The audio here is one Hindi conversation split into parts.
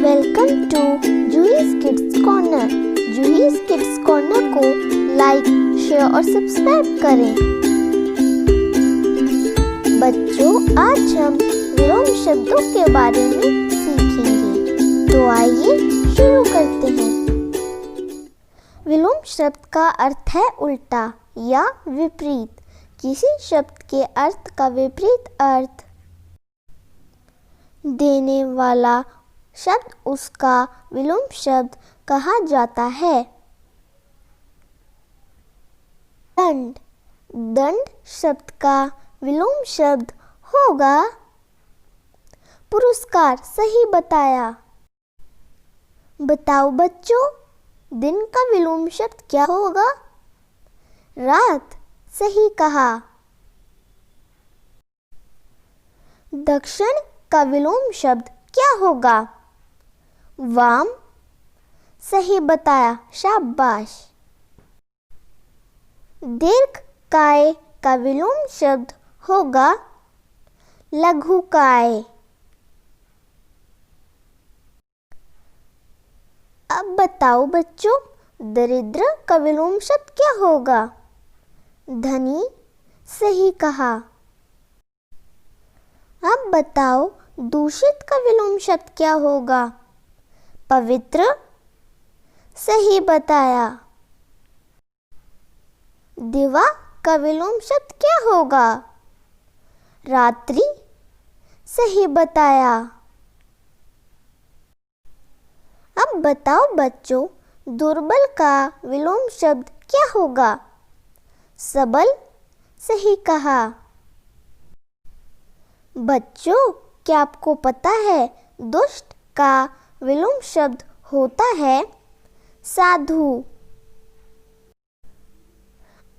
Welcome to Juhi's kids corner. Juhi's kids corner को लाइक, शेयर और सब्सक्राइब करें। बच्चों, आज हम विलोम शब्दों के बारे में सीखेंगे, तो आइए शुरू करते हैं। विलोम शब्द का अर्थ है उल्टा या विपरीत। किसी शब्द के अर्थ का विपरीत अर्थ देने वाला शब्द उसका विलोम शब्द कहा जाता है। दंड। दंड शब्द का विलोम शब्द होगा पुरस्कार। सही बताया। बताओ बच्चों, दिन का विलोम शब्द क्या होगा? रात। सही कहा। दक्षिण का विलोम शब्द क्या होगा? वाम। सही बताया, शाबाश। दीर्घकाय का विलोम शब्द होगा लघुकाय। अब बताओ बच्चों, दरिद्र का विलोम शब्द क्या होगा? धनी। सही कहा। अब बताओ, दूषित का विलोम शब्द क्या होगा? पवित्र। सही बताया। दिवा का विलोम शब्द क्या होगा? रात्रि। सही बताया। अब बताओ बच्चों, दुर्बल का विलोम शब्द क्या होगा? सबल। सही कहा। बच्चों, क्या आपको पता है दुष्ट का विलोम शब्द होता है साधु?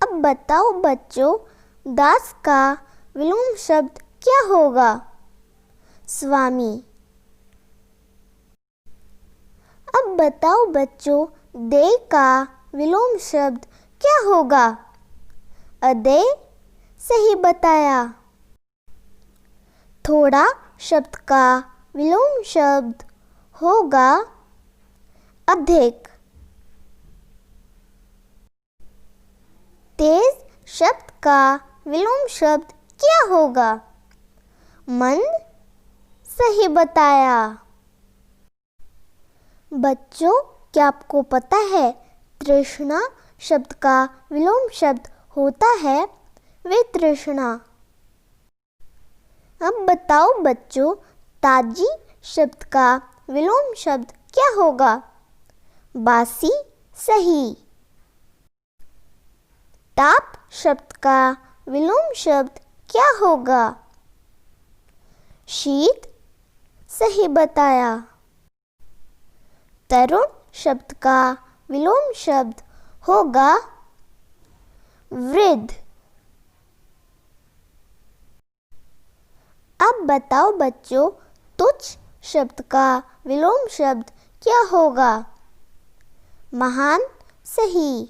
अब बताओ बच्चों, दास का विलोम शब्द क्या होगा? स्वामी। अब बताओ बच्चों, देय का विलोम शब्द क्या होगा? अदेय। सही बताया। थोड़ा शब्द का विलोम शब्द होगा अधिक। तेज शब्द का विलोम शब्द क्या होगा? मंद। सही बताया। बच्चों, क्या आपको पता है तृष्णा शब्द का विलोम शब्द होता है वितृष्णा। अब बताओ बच्चों, ताजी शब्द का विलोम शब्द क्या होगा? बासी। सही। ताप शब्द का विलोम शब्द क्या होगा? शीत। सही बताया। तरुण शब्द का विलोम शब्द होगा वृद्ध। अब बताओ बच्चों, तुच्छ शब्द का विलोम शब्द क्या होगा? महान। सही।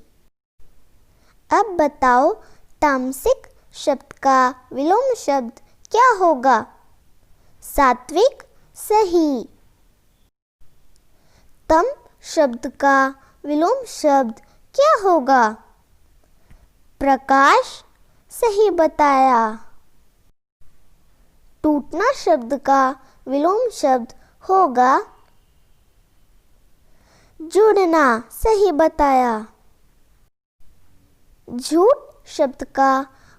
अब बताओ, तामसिक शब्द का विलोम शब्द क्या होगा? सात्विक। सही। तम शब्द का विलोम शब्द क्या होगा? प्रकाश। सही बताया। टूटना शब्द का विलोम शब्द होगा जुड़ना। सही बताया। झूठ शब्द का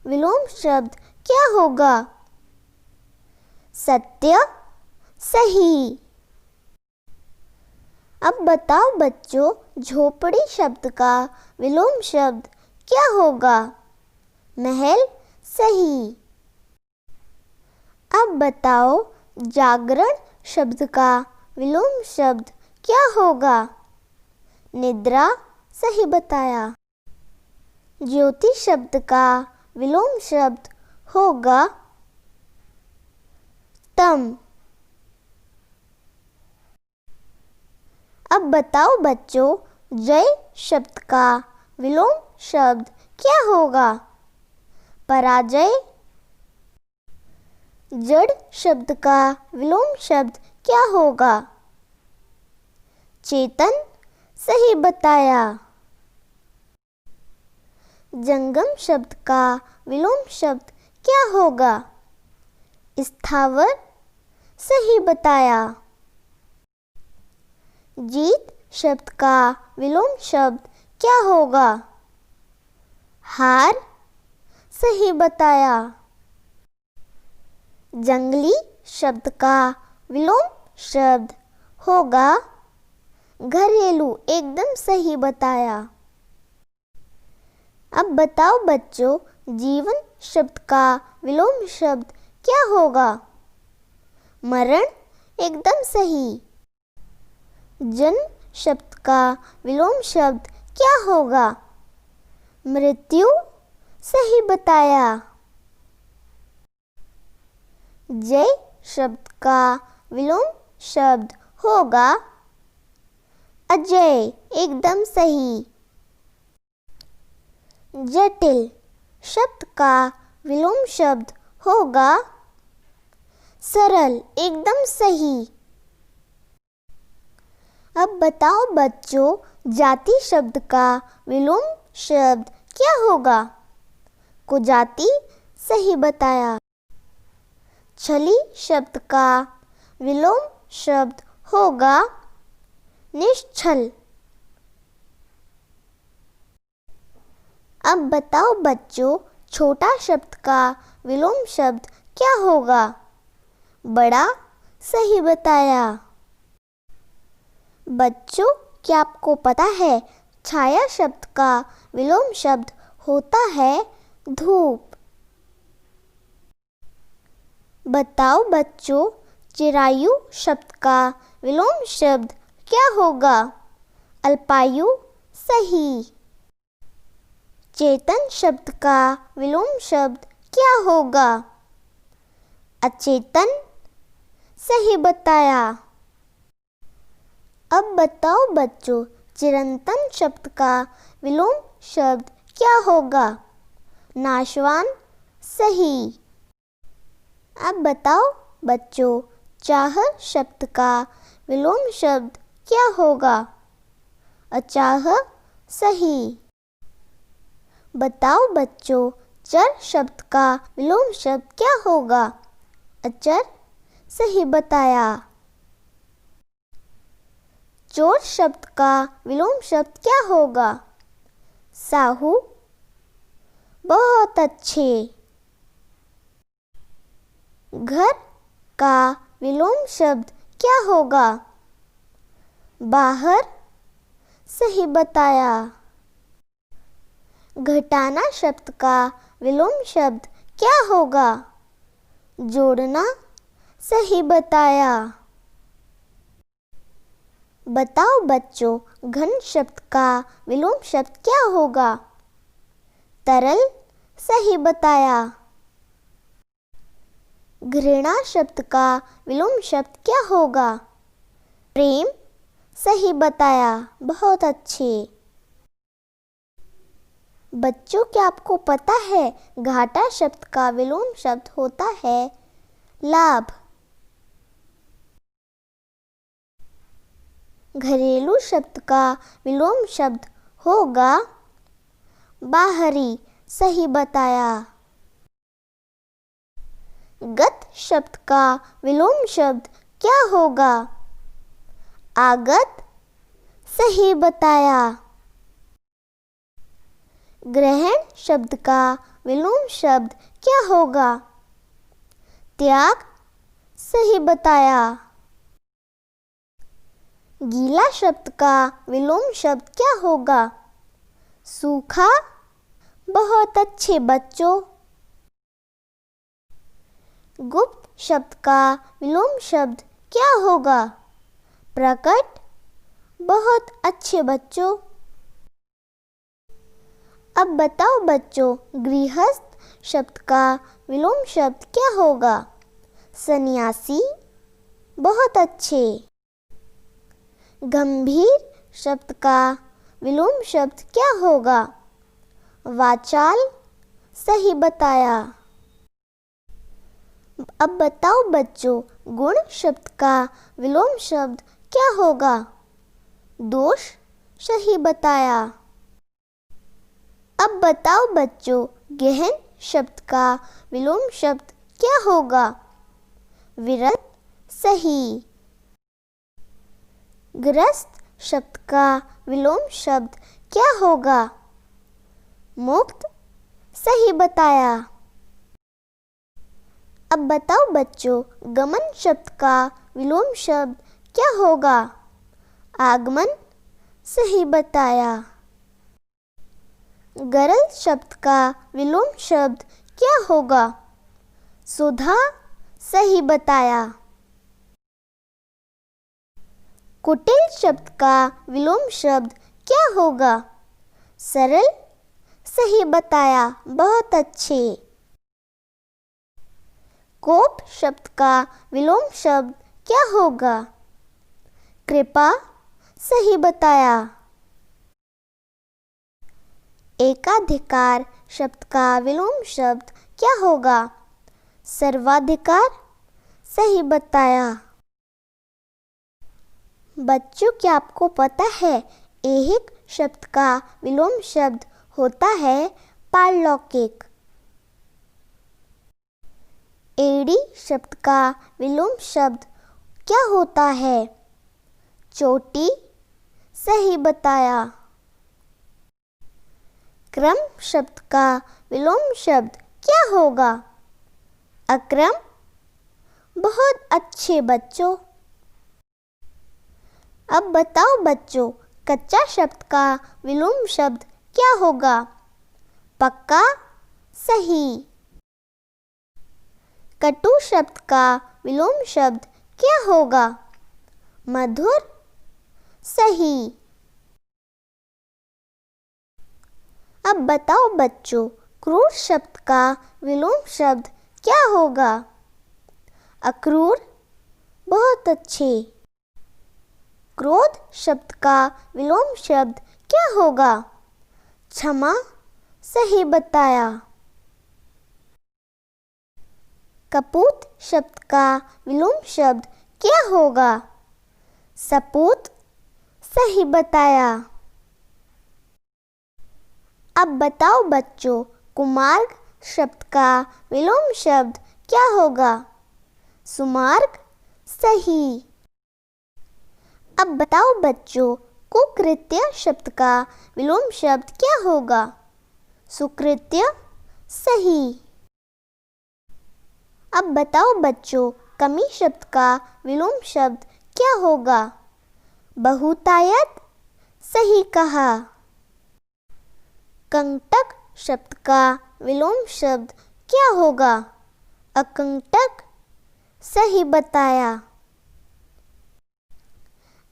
विलोम शब्द क्या होगा? सत्य। सही। अब बताओ बच्चों, झोपड़ी शब्द का विलोम शब्द क्या होगा? महल। सही। अब बताओ, जागरण शब्द का विलोम शब्द क्या होगा? निद्रा। सही बताया। ज्योति शब्द का विलोम शब्द होगा तम। अब बताओ बच्चों, जय शब्द का विलोम शब्द क्या होगा? पराजय। जड़ शब्द का विलोम शब्द क्या होगा? चेतन सही बताया। जंगम शब्द का विलोम शब्द क्या होगा? स्थावर सही बताया। जीत शब्द का विलोम शब्द क्या होगा? हार सही बताया। जंगली शब्द का विलोम शब्द होगा घरेलू, एकदम सही बताया। अब बताओ बच्चों, जीवन शब्द का विलोम शब्द क्या होगा? मरण, एकदम सही। जन्म शब्द का विलोम शब्द क्या होगा? मृत्यु, सही बताया। जय शब्द का विलोम शब्द होगा अजय, एकदम सही। जटिल शब्द का विलोम शब्द होगा सरल, एकदम सही। अब बताओ बच्चों, जाति शब्द का विलोम शब्द क्या होगा? कुजाति, सही बताया। छली शब्द का विलोम शब्द होगा निश्छल। अब बताओ बच्चों, छोटा शब्द का विलोम शब्द क्या होगा? बड़ा, सही बताया। बच्चों, क्या आपको पता है छाया शब्द का विलोम शब्द होता है धूप? बताओ बच्चों, चिरायु शब्द का विलोम शब्द क्या होगा? अल्पायु, सही। चेतन शब्द का विलोम शब्द क्या होगा? अचेतन, सही बताया। अब बताओ बच्चों, चिरंतन शब्द का विलोम शब्द क्या होगा? नाशवान, सही। अब बताओ बच्चों, चाह शब्द का विलोम शब्द क्या होगा? अचाह, सही। बताओ बच्चों, चर शब्द का विलोम शब्द क्या होगा? अचर, सही बताया। चोर शब्द का विलोम शब्द क्या होगा? साहू, बहुत अच्छे। घर का विलोम शब्द क्या होगा? बाहर, सही बताया। घटाना शब्द का विलोम शब्द क्या होगा? जोड़ना, सही बताया। बताओ बच्चों, घन शब्द का विलोम शब्द क्या होगा? तरल, सही बताया। घृणा शब्द का विलोम शब्द क्या होगा? प्रेम, सही बताया, बहुत अच्छे। बच्चों, क्या आपको पता है घाटा शब्द का विलोम शब्द होता है लाभ? घरेलू शब्द का विलोम शब्द होगा बाहरी, सही बताया। गत शब्द का विलोम शब्द क्या होगा? आगत, सही बताया। ग्रहण शब्द का विलोम शब्द क्या होगा? त्याग, सही बताया। गीला शब्द का विलोम शब्द क्या होगा? सूखा, बहुत अच्छे बच्चों। गुप्त शब्द का विलोम शब्द क्या होगा? प्रकट, बहुत अच्छे बच्चों। अब बताओ बच्चों, गृहस्थ शब्द का विलोम शब्द क्या होगा? सन्यासी, बहुत अच्छे। गंभीर शब्द का विलोम शब्द क्या होगा? वाचाल, सही बताया। अब बताओ बच्चों, गुण शब्द का विलोम शब्द क्या होगा? दोष सही बताया। अब बताओ बच्चों, गहन शब्द का विलोम शब्द क्या होगा? विरल सही। ग्रस्त शब्द का विलोम शब्द क्या होगा? मुक्त सही बताया। अब बताओ बच्चों, गमन शब्द का विलोम शब्द क्या होगा? आगमन सही बताया। गरल शब्द का विलोम शब्द क्या होगा? सुधा सही बताया। कुटिल शब्द का विलोम शब्द क्या होगा? सरल सही बताया, बहुत अच्छे। कोप शब्द का विलोम शब्द क्या होगा? कृपा सही बताया। एकाधिकार शब्द का विलोम शब्द क्या होगा? सर्वाधिकार सही बताया। बच्चों, क्या आपको पता है ऐहिक शब्द का विलोम शब्द होता है पारलौकिक। एड़ी शब्द का विलोम शब्द क्या होता है? चोटी सही बताया। क्रम शब्द का विलोम शब्द क्या होगा? अक्रम। बहुत अच्छे बच्चों। अब बताओ बच्चों, कच्चा शब्द का विलोम शब्द क्या होगा? पक्का सही। कटु शब्द का विलोम शब्द क्या होगा? मधुर सही। अब बताओ बच्चों, क्रूर शब्द का विलोम शब्द क्या होगा? अक्रूर। बहुत अच्छे। क्रोध शब्द का विलोम शब्द क्या होगा? क्षमा सही बताया। कपूत शब्द का विलोम शब्द क्या होगा? सपूत सही बताया। अब बताओ बच्चों, कुमार्ग शब्द का विलोम शब्द क्या होगा? सुमार्ग सही। अब बताओ बच्चों, कुकृत्य शब्द का विलोम शब्द क्या होगा? सुकृत्य सही। अब बताओ बच्चों, कमी शब्द का विलोम शब्द क्या होगा? बहुतायत सही कहा। कंटक शब्द का विलोम शब्द क्या होगा? अकंटक सही बताया।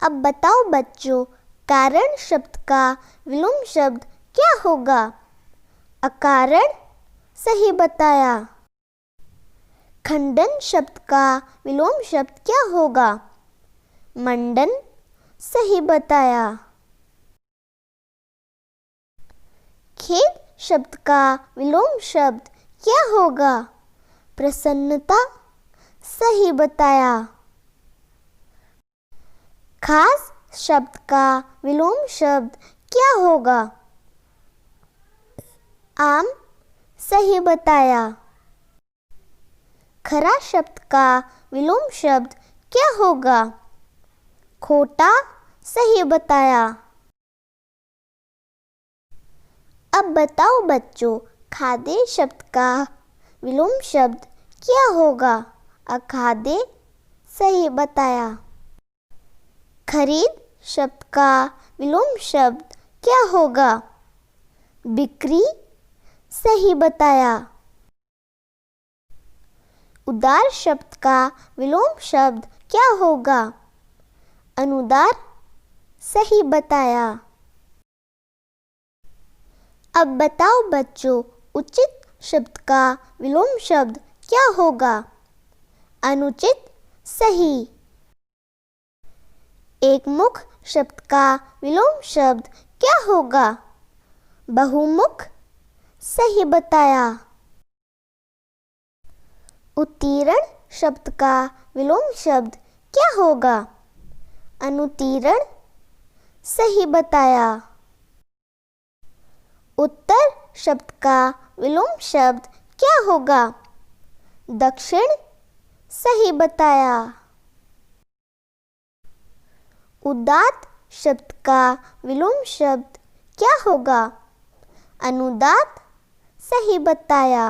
अब बताओ बच्चों, कारण शब्द का विलोम शब्द क्या होगा? अकारण सही बताया। खंडन शब्द का विलोम शब्द क्या होगा? मंडन सही बताया। खेद शब्द का विलोम शब्द क्या होगा? प्रसन्नता सही बताया। खास शब्द का विलोम शब्द क्या होगा? आम सही बताया। खरा शब्द का विलोम शब्द क्या होगा? खोटा सही बताया। अब बताओ बच्चों, खाद्य शब्द का विलोम शब्द क्या होगा? अखाद्य सही बताया। खरीद शब्द का विलोम शब्द क्या होगा? बिक्री सही बताया। उदार शब्द का विलोम शब्द क्या होगा? अनुदार सही बताया। अब बताओ बच्चों, उचित शब्द का विलोम शब्द क्या होगा? अनुचित सही। एकमुख शब्द का विलोम शब्द क्या होगा? बहुमुख सही बताया। उत्तीर्ण शब्द का विलोम शब्द क्या होगा? अनुत्तीर्ण सही बताया। उत्तर शब्द का विलोम शब्द क्या होगा? दक्षिण। सही बताया। उदात्त शब्द का विलोम शब्द क्या होगा? अनुदात्त। सही बताया।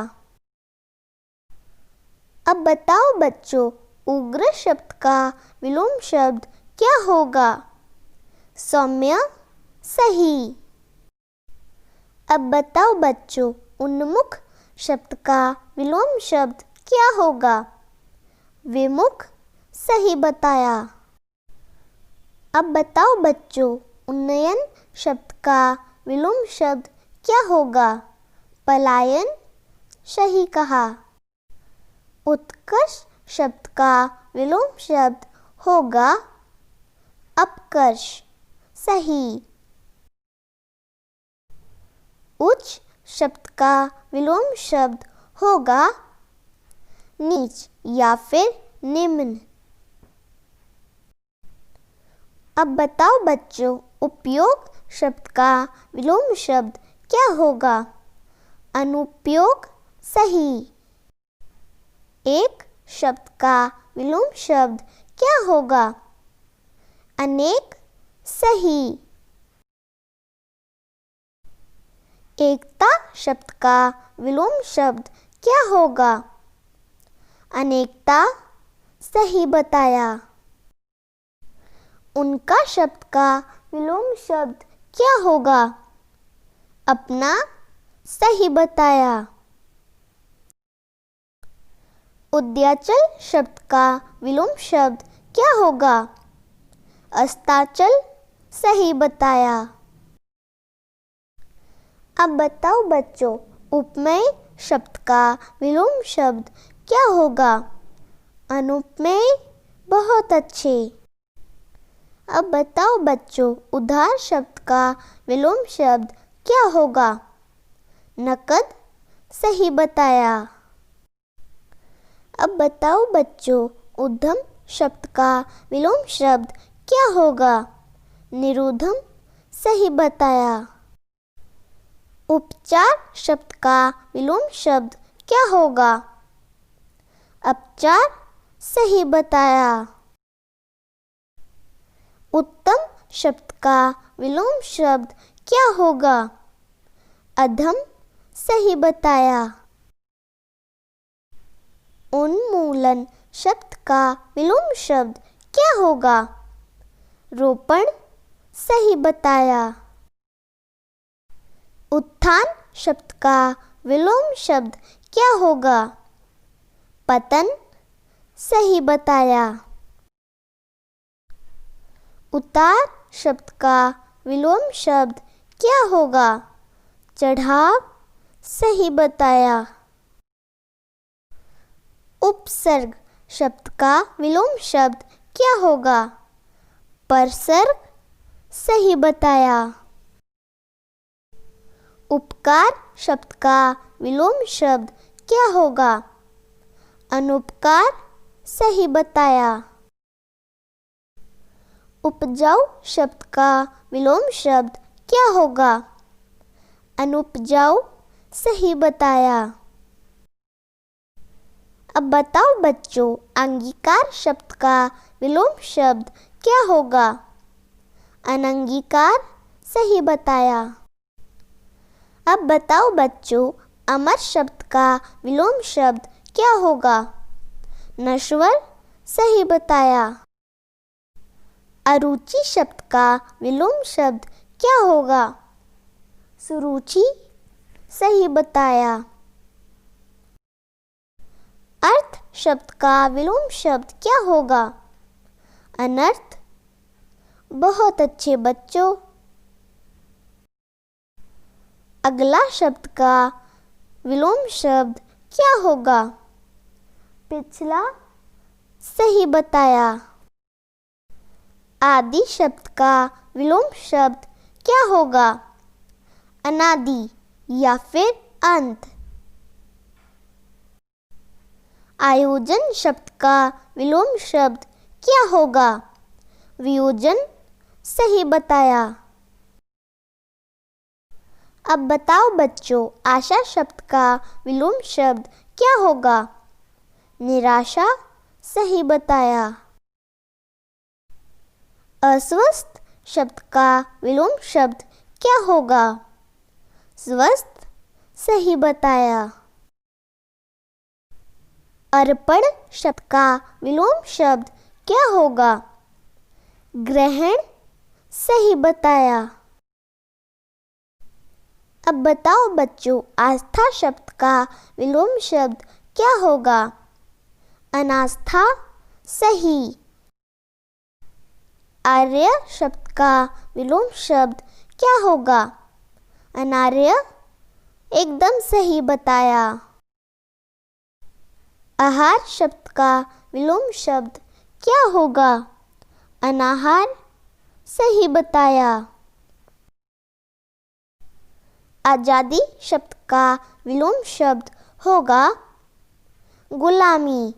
अब बताओ बच्चों, उग्र शब्द का विलोम शब्द क्या होगा? सौम्य। सही। अब बताओ बच्चों, उन्मुख शब्द का विलोम शब्द क्या होगा? विमुख। सही बताया। अब बताओ बच्चों, उन्नयन शब्द का विलोम शब्द क्या होगा? पलायन। सही कहा। उत्कर्ष शब्द का विलोम शब्द होगा अपकर्ष। सही। उच्च शब्द का विलोम शब्द होगा नीच या फिर निम्न। अब बताओ बच्चों, उपयोग शब्द का विलोम शब्द क्या होगा? अनुपयोग। सही। एक शब्द का विलोम शब्द क्या होगा? अनेक। सही। एकता शब्द का विलोम शब्द क्या होगा? अनेकता। सही बताया। उनका शब्द का विलोम शब्द क्या होगा? अपना। सही बताया। उद्याचल शब्द का विलोम शब्द क्या होगा? अस्ताचल। सही बताया। अब बताओ बच्चों, उपमेय शब्द का विलोम शब्द क्या होगा? अनुपमेय। बहुत अच्छे। अब बताओ बच्चों, उधार शब्द का विलोम शब्द क्या होगा? नकद। सही बताया। अब बताओ बच्चों, उद्यम शब्द का विलोम शब्द क्या होगा? निरुद्धम। सही बताया। उपचार शब्द का विलोम शब्द क्या होगा? अपचार। सही बताया। उत्तम शब्द का विलोम शब्द क्या होगा? अधम। सही बताया। उन्मूलन शब्द का विलोम शब्द क्या होगा? रोपण। सही बताया। उत्थान शब्द का विलोम शब्द क्या होगा? पतन। सही बताया। उतार शब्द का विलोम शब्द क्या होगा? चढ़ाव। सही बताया। उपसर्ग शब्द का विलोम शब्द क्या होगा? परसर्ग। सही बताया। उपकार शब्द का विलोम शब्द क्या होगा? अनुपकार। सही बताया। उपजाऊ शब्द का विलोम शब्द क्या होगा? अनुपजाऊ। सही बताया। अब बताओ बच्चों, अंगीकार शब्द का विलोम शब्द क्या होगा? अनंगीकार। सही बताया। अब बताओ बच्चों, अमर शब्द का विलोम शब्द क्या होगा? नश्वर। सही बताया। अरुचि शब्द का विलोम शब्द क्या होगा? सुरुचि। सही बताया। अर्थ शब्द का विलोम शब्द क्या होगा? अनर्थ। बहुत अच्छे बच्चों। अगला शब्द का विलोम शब्द क्या होगा? पिछला। सही बताया। आदि शब्द का विलोम शब्द क्या होगा? अनादि या फिर अंत। आयोजन शब्द का विलोम शब्द क्या होगा? वियोजन। सही बताया। अब बताओ बच्चों, आशा शब्द का विलोम शब्द क्या होगा? निराशा, सही बताया। अस्वस्थ शब्द का विलोम शब्द क्या होगा? स्वस्थ, सही बताया। अर्पण शब्द का विलोम शब्द क्या होगा? ग्रहण, सही बताया। अब बताओ बच्चों, आस्था शब्द का विलोम शब्द क्या होगा? अनास्था, सही। आर्य शब्द का विलोम शब्द क्या होगा? अनार्य, एकदम सही बताया। आहार शब्द का विलोम शब्द क्या होगा? अनाहार, सही बताया। आजादी शब्द का विलोम शब्द होगा? गुलामी,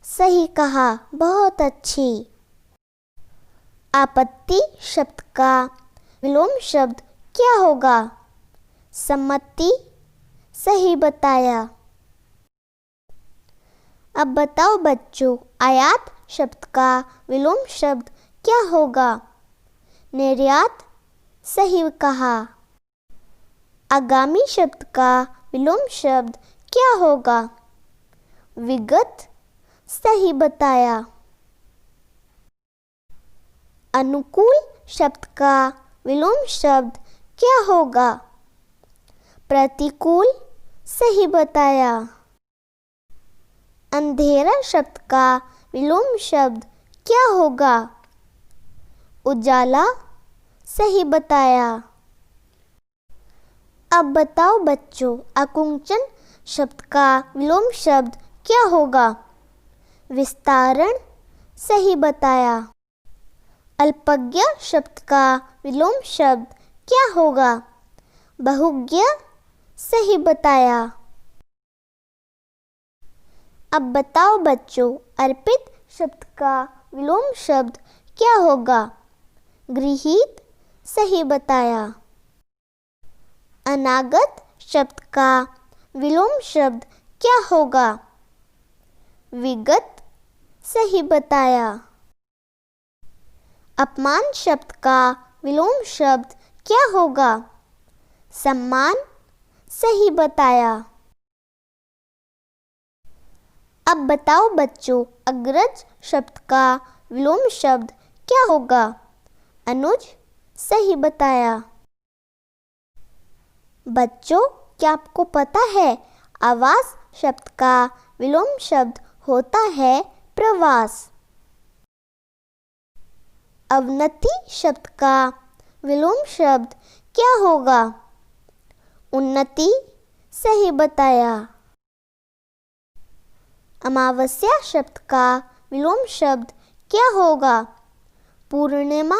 सही कहा, बहुत अच्छी। आपत्ति शब्द का विलोम शब्द क्या होगा? सम्मति, सही बताया। अब बताओ बच्चों, आयात शब्द का विलोम शब्द क्या होगा? निर्यात, सही कहा। आगामी शब्द का विलोम शब्द क्या होगा? विगत, सही बताया। अनुकूल शब्द का विलोम शब्द क्या होगा? प्रतिकूल, सही बताया। अंधेरा शब्द का विलोम शब्द क्या होगा? उजाला, सही बताया। अब बताओ बच्चों, आकुंचन शब्द का विलोम शब्द क्या होगा? विस्तारण, सही बताया। अल्पज्ञ शब्द का विलोम शब्द क्या होगा? बहुज्ञ, सही बताया। अब बताओ बच्चों, अर्पित शब्द का विलोम शब्द क्या होगा? गृहीत, सही बताया। अनागत शब्द का विलोम शब्द क्या होगा? विगत, सही बताया। अपमान शब्द का विलोम शब्द क्या होगा? सम्मान, सही बताया। अब बताओ बच्चों, अग्रज शब्द का विलोम शब्द क्या होगा? अनुज, सही बताया। बच्चों, क्या आपको पता है आवास शब्द का विलोम शब्द होता है प्रवास। अवनति शब्द का विलोम शब्द क्या होगा? उन्नति, सही बताया। अमावस्या शब्द का विलोम शब्द क्या होगा? पूर्णिमा,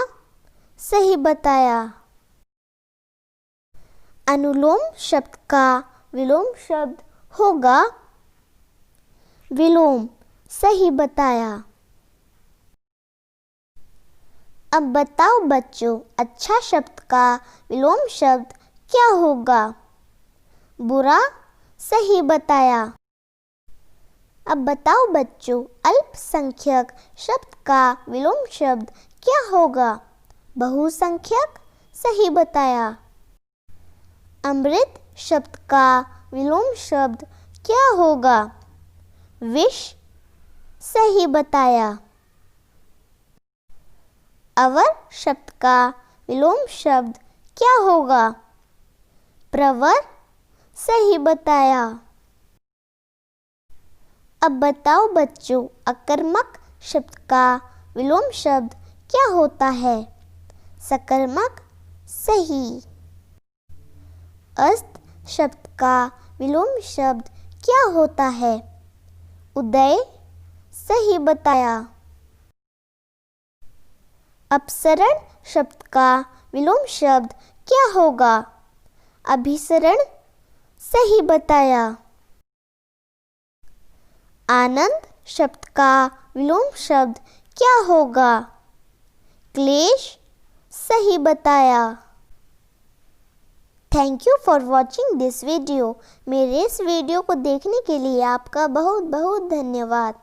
सही बताया। अनुलोम शब्द का विलोम शब्द होगा? विलोम, सही बताया। अब बताओ बच्चों, अच्छा शब्द का विलोम शब्द क्या होगा? बुरा, सही बताया। अब बताओ बच्चों, अल्पसंख्यक शब्द का विलोम शब्द क्या होगा? बहुसंख्यक, सही बताया। अमृत शब्द का विलोम शब्द क्या होगा? विष, सही बताया। अवर शब्द का विलोम शब्द क्या होगा? प्रवर, सही बताया। अब बताओ बच्चों, अकर्मक शब्द का विलोम शब्द क्या होता है? सकर्मक, सही। अस्त शब्द का विलोम शब्द क्या होता है? उदय, सही बताया। अपसरण शब्द का विलोम शब्द क्या होगा? अभिसरण, सही बताया। आनंद शब्द का विलोम शब्द क्या होगा? क्लेश, सही बताया। Thank you for watching this video. मेरे इस वीडियो को देखने के लिए आपका बहुत बहुत धन्यवाद।